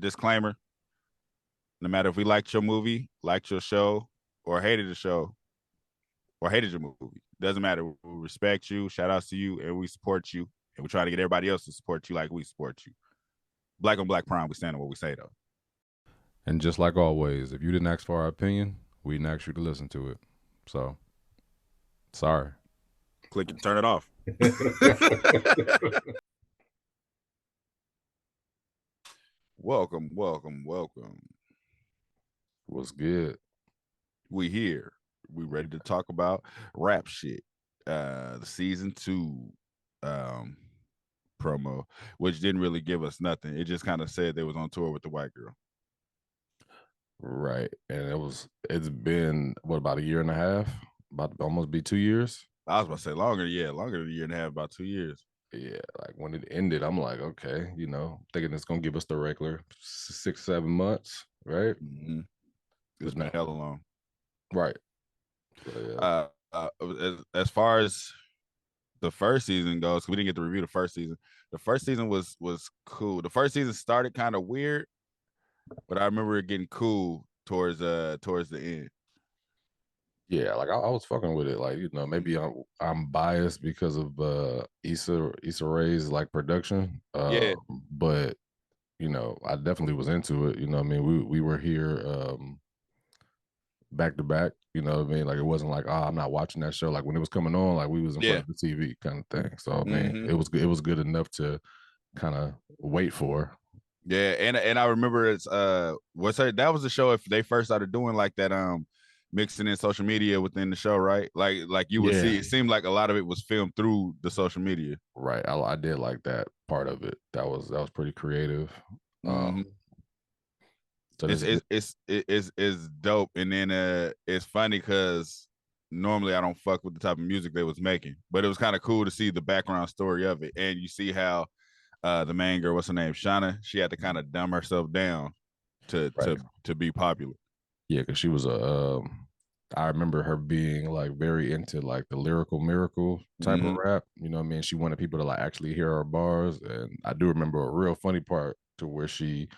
disclaimer: no matter if we liked your movie, liked your show, or hated the show, or hated your movie, doesn't matter. We respect you. Shout outs to you, and we support you. And we try to get everybody else to support you like we support you. Black on Black Prime, we stand on what we say, though. And just like always, if you didn't ask for our opinion, we didn't ask you to listen to it. So, sorry. Click and turn it off. Welcome. What's good? We here. We ready to talk about rap shit. The season 2 promo, which didn't really give us nothing. It just kind of said they was on tour with the white girl. Right. And it's been about a year and a half, about to almost be 2 years. I was about to say longer than a year and a half, about 2 years. Yeah, like when it ended, I'm like, okay, thinking it's gonna give us the regular 6-7 months, right? Mm-hmm. It's been hella long. Right. So, yeah. As far as the first season goes, we didn't get to review the first season. The first season was cool. The first season started kind of weird, but I remember it getting cool towards the end. Yeah, like I was fucking with it. Like, maybe I'm biased because of Issa Rae's like production. Yeah. But I definitely was into it. I mean, we were here back to back, like it wasn't like, I'm not watching that show. Like when it was coming on, like we was in front of the TV kind of thing. So I mean, it was good enough to kind of wait for. Yeah, and I remember that was the show if they first started doing like that mixing in social media within the show, right? Like you would see, it seemed like a lot of it was filmed through the social media. Right. I did like that part of it. That was pretty creative. So it's dope. And then it's funny because normally I don't fuck with the type of music they was making, but it was kind of cool to see the background story of it. And you see how the main girl, what's her name, Shauna, she had to kind of dumb herself down to be popular. Yeah, because she was I remember her being like very into like the lyrical miracle type of rap. You know what I mean? She wanted people to like actually hear her bars. And I do remember a real funny part to where she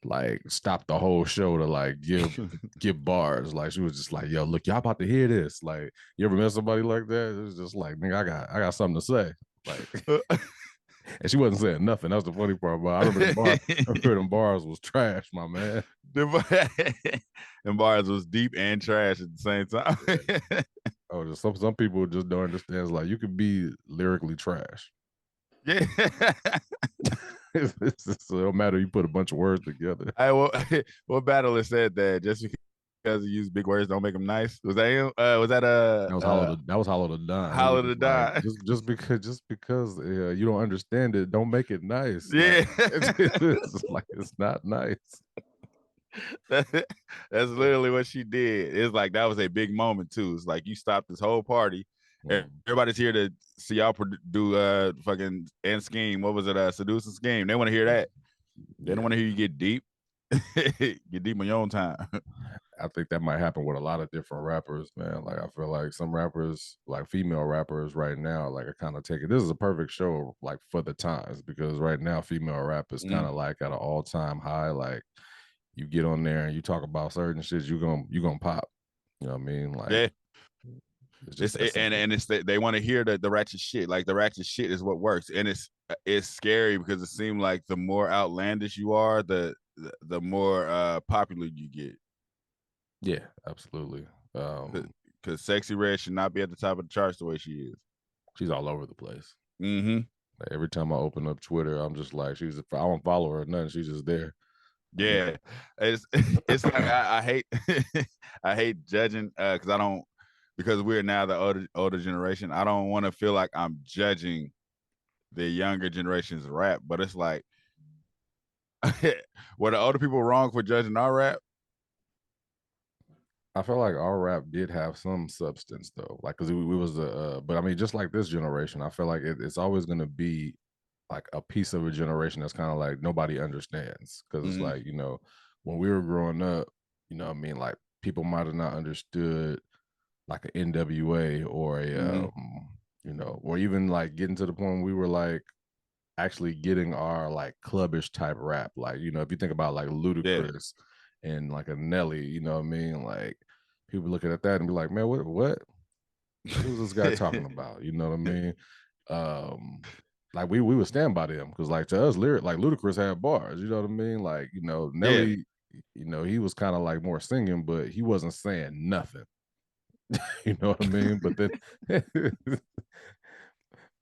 like stopped the whole show to like give bars. Like she was just like, yo, look, y'all about to hear this. Like, you ever met somebody like that? It was just like, nigga, I got something to say. Like and she wasn't saying nothing. That was the funny part. But I remember them bars was trash, my man. And bars was deep and trash at the same time. Oh, just some people just don't understand. It's like you could be lyrically trash. Yeah. It don't matter. You put a bunch of words together. What battle has said that just because you use big words don't make them nice? Was that him? That was Hollow to Die. Hollow to Die. Like, just because you don't understand it, don't make it nice. Yeah, like, it's not nice. That's literally what she did. It's like that was a big moment too. It's like you stopped this whole party. Everybody's here to see y'all do fucking and scheme. What was it? Seduce and scheme. They want to hear that. They don't want to hear you get deep. Get deep on your own time. I think that might happen with a lot of different rappers, man. Like I feel like some rappers, like female rappers right now, like are kind of taking, this is a perfect show like for the times, because right now female rap is kind of like at an all-time high. Like you get on there and you talk about certain shit, you gonna pop. You know what I mean? Like, yeah. They want to hear the ratchet shit. Like the ratchet shit is what works, and it's scary because it seems like the more outlandish you are, the more popular you get. Yeah, absolutely. Because Sexy Red should not be at the top of the charts the way she is. She's all over the place. Like every time I open up Twitter, I'm just like, I don't follow her or nothing. She's just there. Yeah, it's like I hate I hate judging because we're now the older generation. I don't want to feel like I'm judging the younger generation's rap, but it's like, were the older people wrong for judging our rap? I feel like our rap did have some substance though, like because we was but I mean, just like this generation, I feel like it's always going to be like a piece of a generation that's kind of like nobody understands, because it's like, when we were growing up, I mean, like people might have not understood like an NWA or a or even like getting to the point we were like actually getting our like clubbish type rap. Like, you know, if you think about like Yeah. Ludacris and like a Nelly, you know what I mean? Like people looking at that and be like, man, what is this guy talking about? You know what I mean? Like we would stand by them because like to us, lyric like Ludacris had bars, you know what I mean? Like, you know, Yeah. Nelly, you know, he was kind of like more singing, but he wasn't saying nothing. You know what I mean? But then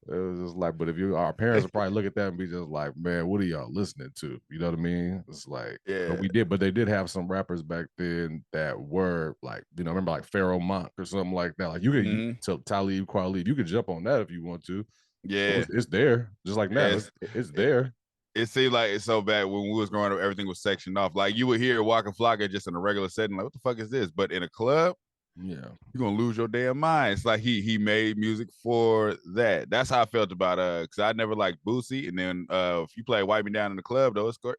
it was just like, but if you, our parents would probably look at that and be just like, man, what are y'all listening to? You know what I mean? It's like, Yeah. but they did have some rappers back then that were like, you know, remember like Pharaoh Monk or something like that. Like to Talib Kweli, you could jump on that if you want to. Yeah. It's there, just like now. Yes. It's there. It seemed like it's so bad when we was growing up, everything was sectioned off. Like you would hear Waka Flocka just in a regular setting, like, what the fuck is this? But in a club, Yeah. you're gonna lose your damn mind. It's like he made music for that. That's how I felt about because I never liked Boosie. And then if you play Wipe Me Down in the club, though, Oh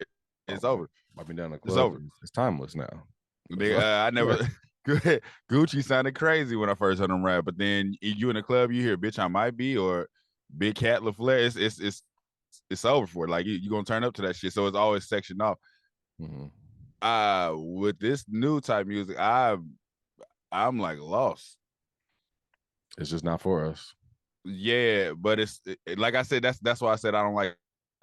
it's man, over. I've been down the It's club. over. It's timeless now. I never Gucci sounded crazy when I first heard him rap, but then you in the club, you hear "Bitch I Might Be" or "Big Cat LaFleur." It's over for it. Like you gonna turn up to that shit. So it's always sectioned off. Mm-hmm. With this new type music, I'm like lost. It's just not for us. Yeah, but like I said, that's why I said I don't like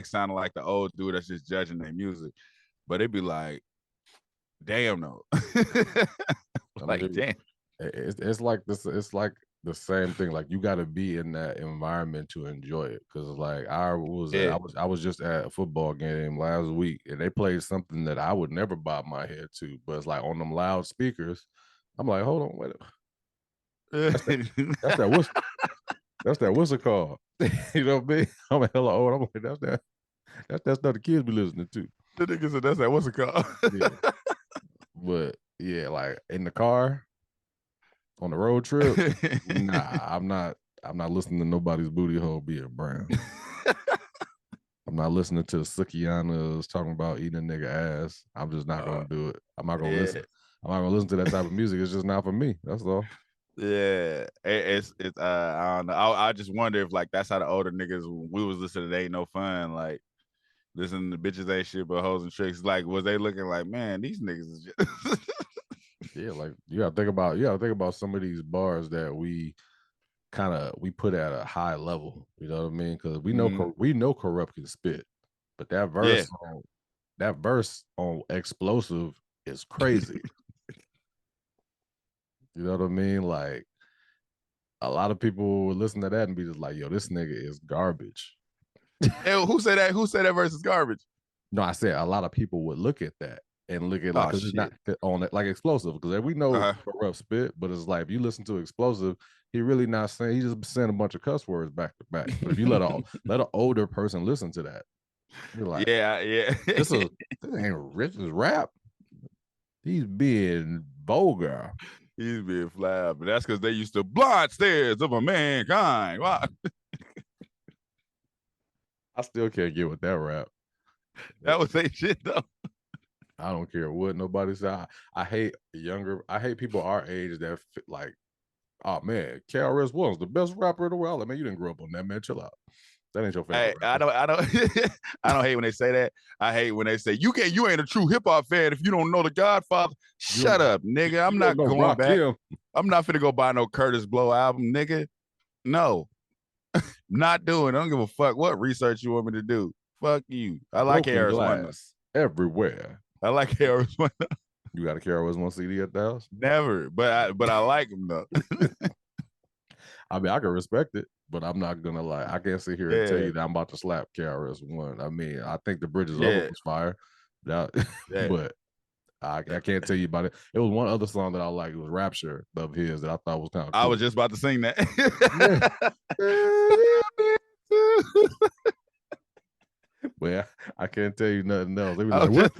sounding like the old dude that's just judging their music. But it'd be like, damn no. I Like, mean, damn. it's like this. It's like the same thing. Like you got to be in that environment to enjoy it. Because like Yeah. I was just at a football game last week, and they played something that I would never bob my head to. But it's like on them loudspeakers. I'm like, hold on, wait. That's that. That's that whistle. That's that whistle call. You know what I mean? I'm hella old. I'm like, that's stuff the kids be listening to. The nigga said that's that. What's it called? Yeah, but yeah, like in the car on the road trip, nah, I'm not. I'm not listening to nobody's booty hole being brown. I'm not listening to Sukianas talking about eating a nigga ass. I'm just not gonna do it. I'm not gonna Yeah. listen. I'm not gonna listen to that type of music. It's just not for me. That's all. Yeah, it's I don't know. I just wonder if like that's how the older niggas we was listening to Ain't No Fun, like listening to bitches ain't shit but hoes and tricks. Like was they looking like, man, these niggas is just Yeah, like you gotta think about some of these bars that we put at a high level. You know what I mean? Because we know corrupt can spit, but yeah. that verse on explosive is crazy. You know what I mean? Like a lot of people would listen to that and be just like, "Yo, this nigga is garbage." And who said that? Who said that verse is garbage? No, I said a lot of people would look at that and look at like Oh because it's not shit. on it like explosive because we know Uh-huh. corrupt spit, but it's like if you listen to explosive, he really not saying he just saying a bunch of cuss words back to back. But if you let an older person listen to that, you're like, Yeah, yeah. this ain't rich as rap. He's being vulgar. He's being fly, but that's because they used to blind stares of a mankind. Wow. I still can't get with that rap. That was a shit though. I don't care what nobody say. I hate I hate people our age that like, oh man, KRS One's the best rapper in the world. Like, man, you didn't grow up on that, man. Chill out. That ain't your favorite Hey, I rapper. don't, I don't, I don't hate when they say that. I hate when they say you ain't a true hip hop fan if you don't know the Godfather. Shut up, nigga. I'm You don't not know going Rock back. Him. I'm not finna go buy no Curtis Blow album, nigga. No, not doing. I don't give a fuck what research you want me to do. Fuck you. I like Broken Harris One. glass everywhere. I like Harris One. You got a KRS One CD at the house? Never, but I like him though. I mean, I can respect it, but I'm not gonna lie. I can't sit here and tell Yeah, you that I'm about to slap KRS One. I mean, I think the Bridge is over yeah, was fire. That, yeah. but I can't tell you about it. It was one other song that I like. It was Rapture of his that I thought was kind of I cool. was just about to sing that. Yeah. But yeah, I can't tell you nothing else. They be like, "What?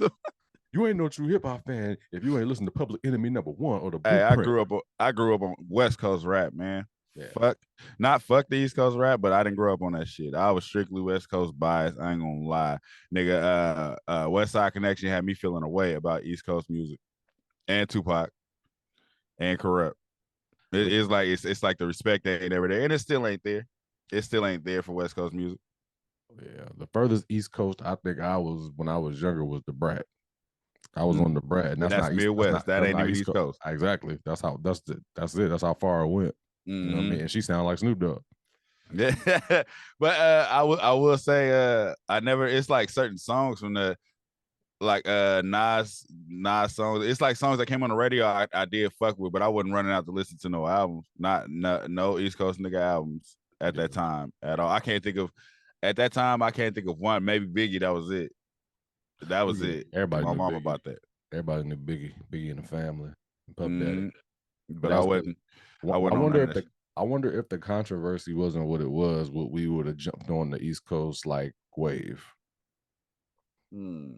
You ain't no true hip hop fan if you ain't listen to Public Enemy #1 or the Hey, Blueprint." I grew up on West Coast rap, man. Yeah, Fuck the East Coast rap, but I didn't grow up on that shit. I was strictly West Coast biased. I ain't gonna lie, nigga. West Side Connection had me feeling a way about East Coast music and Tupac and Corrupt. It's like it's like the respect ain't ever there, and it still ain't there. It still ain't there for West Coast music. Yeah, the furthest East Coast I think I was when I was younger was the Brat. I was on the Brat, and And that's that's not East. Midwest. That That's ain't not even East East Coast. Coast. Exactly. That's it. That's how far it went. You know what I mean? And she sounded like Snoop Dogg. Yeah, but I will say I never. It's like certain songs from the like Nas songs. It's like songs that came on the radio. I did fuck with, but I wasn't running out to listen to no albums. No East Coast nigga albums at Yeah, that time at all. I can't think of at that time. I can't think of one. Maybe Biggie. That was it. That was yeah. it. Everybody My knew mom Biggie. about that. Everybody knew Biggie. Biggie and the Family, and Puff Daddy. Hmm But But I that's the. wasn't. I I wasn't on none wonder of if that the. shit. I wonder if the controversy wasn't what it was. What we would have jumped on the East Coast like wave. Hmm.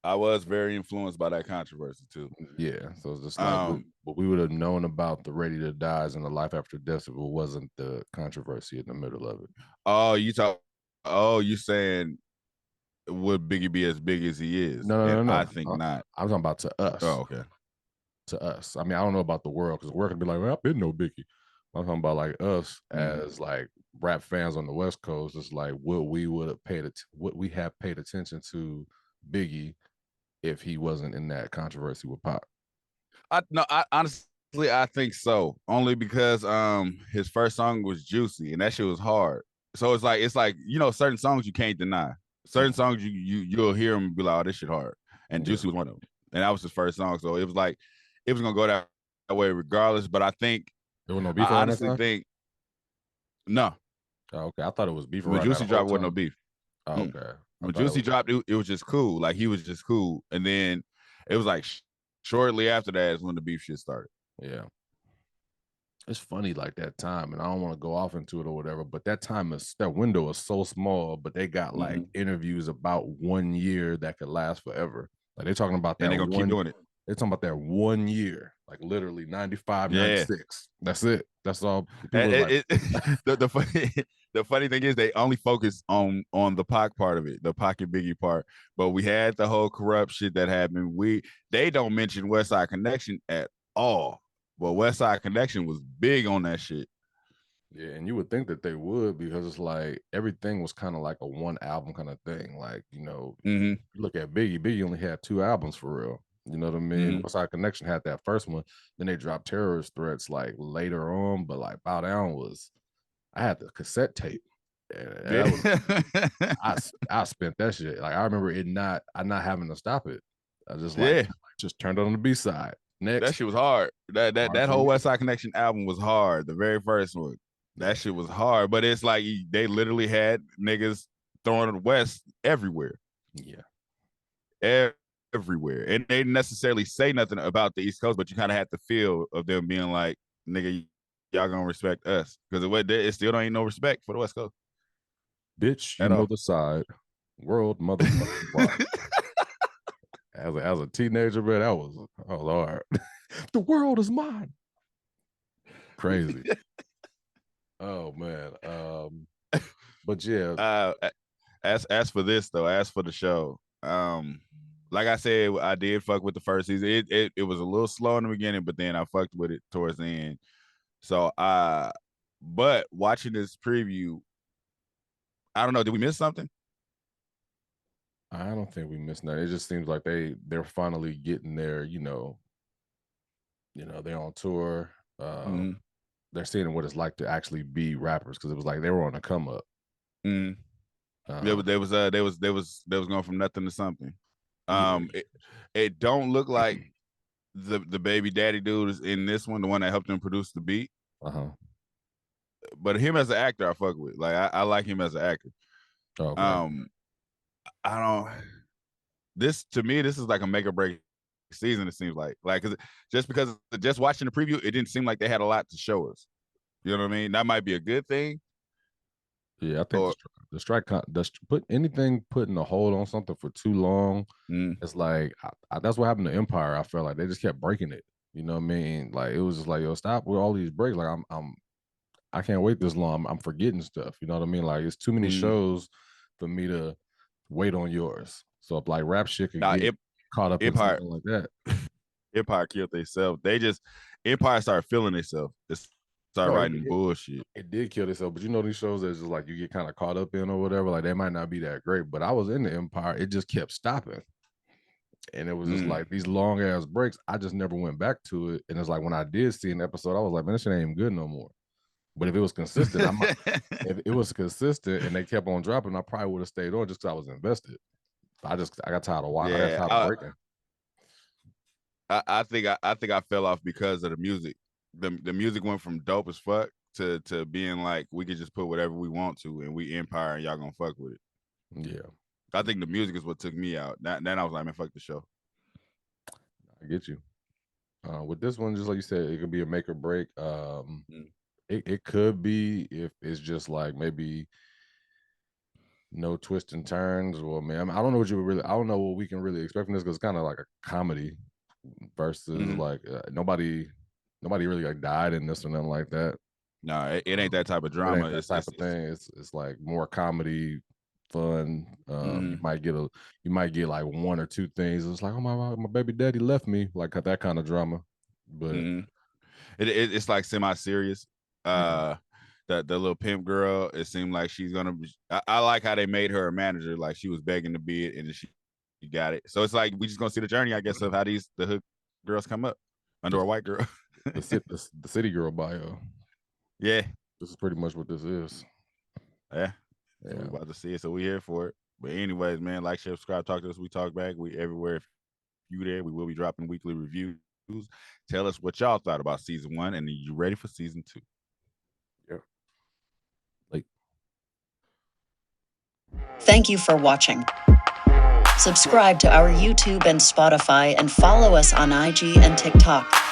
I was very influenced by that controversy too. Yeah, so it's just like Um. what we would have known about the Ready to Dies and the Life After Death if it wasn't the controversy in the middle of it. Oh, you talk. Oh, you saying would Biggie be as big as he is? No, And no, no, I no. think not. I'm talking about to us. Oh, okay. To us. I mean, I don't know about the world because the world can be like, well, I've been no Biggie. I'm talking about like us Mm-hmm. as like rap fans on the West Coast. It's like what we would have what we have paid attention to Biggie if he wasn't in that controversy with Pop. I no, I honestly I think so. Only because his first song was Juicy and that shit was hard. So it's like certain songs you can't deny. Certain Mhm. songs you'll hear them and be like, oh, this shit hard. And Yeah, Juicy was one of them. And that was his first song. So it was like it was gonna go that way regardless. But I think there was no beef I around that honestly time. think no. Oh, okay, I thought it was beef When around that Juicy whole dropped, it wasn't no time. beef. Oh, Mm. okay, I When thought it Juicy was. dropped, it was just cool. Like he was just cool. And then it was like shortly after that is when the beef shit started. Yeah, it's funny like that time, and I don't want to go off into it or whatever, but that window is so small, but they got like Mm-hmm. interviews about 1 year that could last forever. Like they're talking about And that they're gonna keep one, doing it. they're talking about that 1 year, like literally 95, Yeah. 96. That's it. That's all people was like, It, the funny the funny thing is they only focus on the Pac part of it, the Pac and Biggie part. But we had the whole corrupt shit that happened. They don't mention West Side Connection at all. But West Side Connection was big on that shit. yeah, and you would think that they would because it's like everything was kind of like a one album kind of thing. Like, Mm-hmm. you look at Biggie only had 2 albums for real. You know what I mean? Mm-hmm. Westside Connection had that first one. Then they dropped Terrorist Threats like later on, but like Bow Down was I had the cassette tape. And that was Yeah. I spent that shit. Like I remember I not having to stop it. I just like Yeah. just turned it on the B side. That Next, shit was hard. That hard for whole me. West Side Connection album was hard. The very first one. That Yeah. shit was hard. But it's like they literally had niggas throwing it west everywhere. Yeah. Everywhere. And they didn't necessarily say nothing about the East Coast, but you kind of had the feel of them being like, nigga, y'all gonna respect us. Because it still don't ain't no respect for the West Coast Bitch, you at know all. the side. World motherfucking wide. As a teenager, man, that was hard. The world is mine. Crazy. Oh man. But yeah. uh as for this though, as for the show, like I said, I did fuck with the first season. It was a little slow in the beginning, but then I fucked with it towards the end. So but watching this preview, I don't know, did we miss something? I don't think we missed that. It just seems like they're finally getting there, they're on tour. Mm-hmm. They're seeing what it's like to actually be rappers because it was like they were on a come up. Mm-hmm. Yeah, but Um, they was going from nothing to something. yeah. It don't look like the baby daddy dude is in this one, the one that helped him produce the beat. Uh-huh. But him as an actor, I fuck with. Like I like him as an actor. Okay. Um, I don't. This to me, this is like a make or break season. It seems like cause just watching the preview, it didn't seem like they had a lot to show us. You know what I mean? That might be a good thing. Yeah, I think Or put anything putting a hold on something for too long. mm, It's like that's what happened to Empire. I felt like they just kept breaking it. You know what I mean? Like it was just like, yo, stop with all these breaks. Like I can't wait this long. I'm forgetting stuff. You know what I mean? Like it's too many mm, shows for me to wait on yours. So if like rap shit could nah, get caught up in Empire something like that. Empire killed themselves. Empire started feeling itself. start writing bullshit. It did kill itself, but you know these shows that's just like you get kind of caught up in or whatever, like they might not be that great. But I was in the Empire, it just kept stopping. And it was just like these long ass breaks. I just never went back to it. And it's like when I did see an episode, I was like, man, this shit ain't even good no more. But if it was consistent, if it was consistent and they kept on dropping, I probably would have stayed on just because I was invested. I got tired of watching. I got tired of breaking. I think I fell off because of the music. The music went from dope as fuck to being like we could just put whatever we want to and we Empire and y'all gonna fuck with it. Yeah. I think the music is what took me out. Then I was like, man, fuck the show. I get you. With this one, just like you said, it could be a make or break. It could be if it's just like maybe no twists and turns. Well, man, I don't know I don't know what we can really expect from this because it's kind of like a comedy versus like nobody really like died in this or nothing like that. No, it ain't that type of drama. It's type of thing. It's like more comedy, fun. You might get like one or two things. It's like, oh my baby daddy left me, like that kind of drama. But it's like semi-serious. The little pimp girl, it seemed like she's gonna be, I like how they made her a manager, like she was begging to be it and she got it. So it's like we just gonna see the journey, I guess, of how the hood girls come up under a white girl. the city girl bio. Yeah, this is pretty much what this is. Yeah. We're about to see it, so we here for it. But anyways, man, like, share, subscribe, talk to us. We talk back. We everywhere. If you there, we will be dropping weekly reviews. Tell us what y'all thought about season 1, and are you ready for season 2? Yeah. Thank you for watching. Subscribe to our YouTube and Spotify and follow us on IG and TikTok.